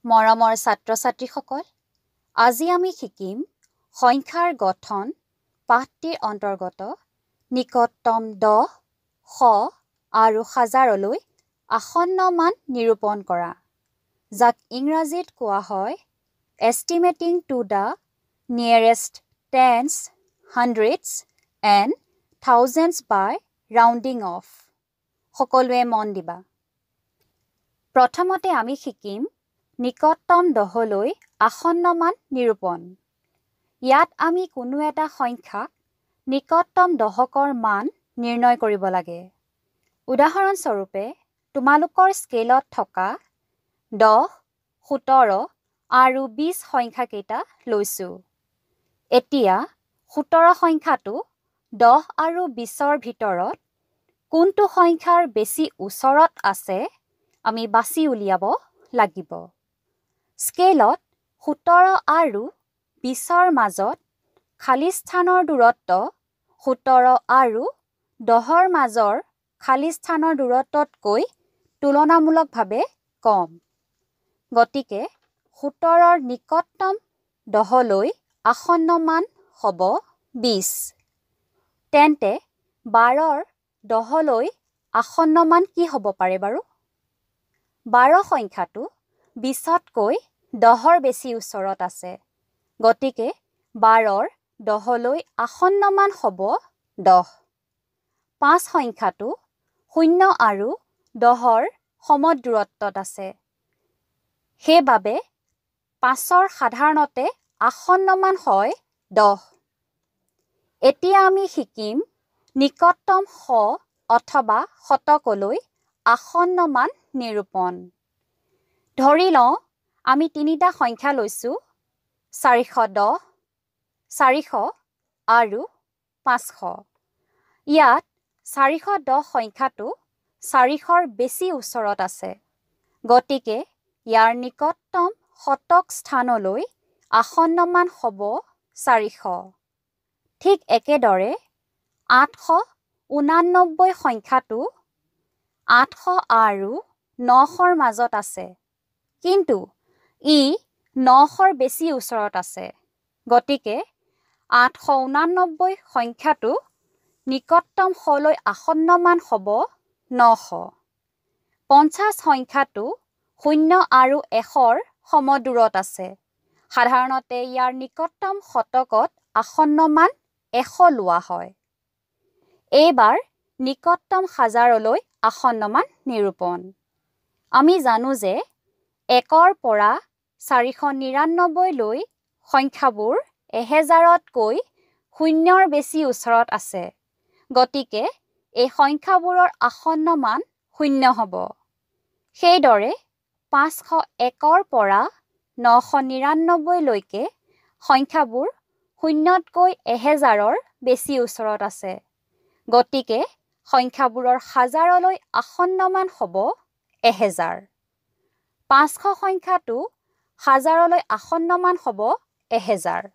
মৰমৰ ছাত্ৰ-ছাত্ৰীসকল, আজি আমি শিকিম সংখ্যাৰ গঠন পাঠটিৰ অন্তৰ্গত নিকটতম দহ, শ আৰু হাজাৰলৈ আসন্ন মান নিৰূপণ কৰা, যাক ইংৰাজীত কোৱা হয় estimating to the nearest tens, hundreds and thousands by rounding off. সকলোৱে মন দিবা। প্ৰথমতে আমি শিকিম নিকটতম দহলৈ আসন্ন মান নিৰূপণ। ইয়াত আমি কোনো এটা সংখ্যাক নিকটতম দশকৰ মান নিৰ্ণয় কৰিব লাগে। উদাহৰণস্বৰূপে তোমালোকৰ স্কেলত থকা 10, 17 আৰু 20 সংখ্যাকেইটা লৈছোঁ। এতিয়া 17 সংখ্যাটো 10 আৰু 20ৰ ভিতৰত কোনটো সংখ্যাৰ বেছি ওচৰত আছে আমি বাছি উলিয়াব লাগিব। স্কেলত 17 আৰু 20ৰ মাজত খালী স্থানৰ দূৰত্ব 17 আৰু 10ৰ মাজৰ খালী স্থানৰ দূৰত্বতকৈ তুলনামূলকভাৱে কম। গতিকে 17ৰ নিকটতম 10লৈ আসন্ন মান হ'ব 20। তেন্তে 12ৰ 10লৈ আসন্ন মান কি হ'ব পাৰে বাৰু? 12 সংখ্যাটো 20তকৈ 10ৰ বেছি ওচৰত আছে। গতিকে 12ৰ 10লৈ আসন্ন মান হ'ব 10। 5 সংখ্যাটো 0 আৰু 10ৰ সমদূৰত্বত আছে। সেইবাবে 5ৰ সাধাৰণতে আসন্ন মান হয় 10। এতিয়া আমি শিকিম নিকটতম শ অথবা শতকলৈ আসন্ন মান নিৰূপণ। ধৰি লওঁ আমি তিনিটা সংখ্যা লৈছোঁ 410, 400 আৰু 500। ইয়াত 410 সংখ্যাটো 400ৰ বেছি ওচৰত আছে। গতিকে ইয়াৰ নিকটতম শতক স্থানলৈ আসন্ন মান হ'ব 400। ঠিক একেদৰে 889 সংখ্যাটো 800 আৰু 900ৰ মাজত আছে, কিন্তু ই 900ৰ বেছি ওচৰত আছে। গতিকে 889 সংখ্যাটো নিকটতম শলৈ আসন্ন মান হ'ব 900। 50 সংখ্যাটো 0 আৰু 100ৰ সমদূৰত আছে। সাধাৰণতে ইয়াৰ নিকটতম শতকত আসন্ন মান 100 লোৱা হয়। এইবাৰ নিকটতম হাজাৰলৈ আসন্ন মান নিৰূপণ। আমি জানো যে 1ৰ পৰা 499 লৈ সংখ্যাবোৰ 1000তকৈ 0ৰ বেছি ওচৰত আছে। গতিকে এই সংখ্যাবোৰৰ আসন্ন মান 0 হ'ব। সেইদৰে 501ৰ পৰা 999 লৈকে সংখ্যাবোৰ 0তকৈ 1000ৰ বেছি ওচৰত আছে। গতিকে সংখ্যাবোৰৰ হাজাৰলৈ আসন্ন মান হ'ব 1000। 500 সংখ্যাটো হাজাৰলৈ আসন্ন মান হ'ব 1000।